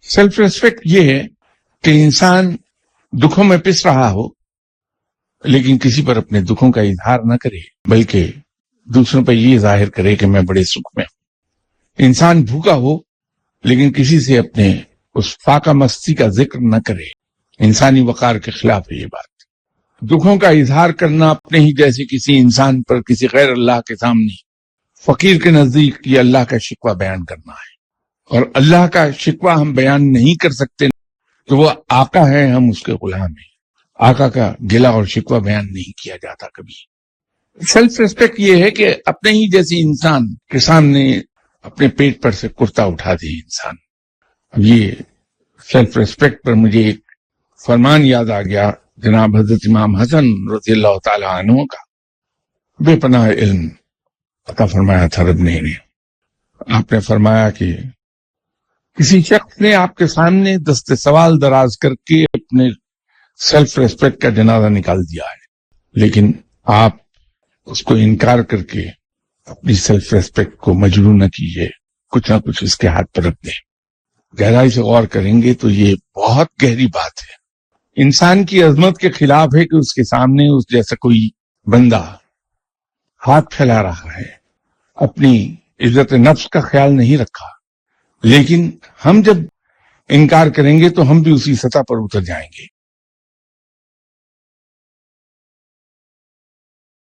Self respect یہ ہے کہ انسان دکھوں میں پس رہا ہو لیکن کسی پر اپنے دکھوں کا اظہار نہ کرے، بلکہ دوسروں پر یہ ظاہر کرے کہ میں بڑے سکھ میں ہوں۔ انسان بھوکا ہو لیکن کسی سے اپنے اس فاقہ مستی کا ذکر نہ کرے، انسانی وقار کے خلاف ہے یہ بات۔ دکھوں کا اظہار کرنا اپنے ہی جیسے کسی انسان پر، کسی غیر اللہ کے سامنے، فقیر کے نزدیک یہ اللہ کا شکوہ بیان کرنا ہے، اور اللہ کا شکوہ ہم بیان نہیں کر سکتے تو وہ آقا ہے، ہم اس کے غلام ہیں۔ آقا کا گلہ اور شکوہ بیان نہیں کیا جاتا کبھی۔ سیلف ریسپیکٹ یہ ہے کہ اپنے ہی جیسے انسان کے سامنے اپنے پیٹ پر سے کرتا اٹھا دے انسان۔ یہ سیلف ریسپیکٹ پر مجھے ایک فرمان یاد آ گیا جناب حضرت امام حسن رضی اللہ تعالی عنہ کا، بے پناہ علم عطا فرمایا تھا رب نے انہیں۔ آپ نے فرمایا کہ کسی شخص نے آپ کے سامنے دست سوال دراز کر کے اپنے سیلف ریسپیکٹ کا جنازہ نکال دیا ہے، لیکن آپ اس کو انکار کر کے اپنی سیلف ریسپیکٹ کو مجروح نہ کیجیے، کچھ نہ کچھ اس کے ہاتھ پر رکھ دیں۔ گہرائی سے غور کریں گے تو یہ بہت گہری بات ہے۔ انسان کی عظمت کے خلاف ہے کہ اس کے سامنے اس جیسا کوئی بندہ ہاتھ پھیلا رہا ہے، اپنی عزت نفس کا خیال نہیں رکھا، لیکن ہم جب انکار کریں گے تو ہم بھی اسی سطح پر اتر جائیں گے۔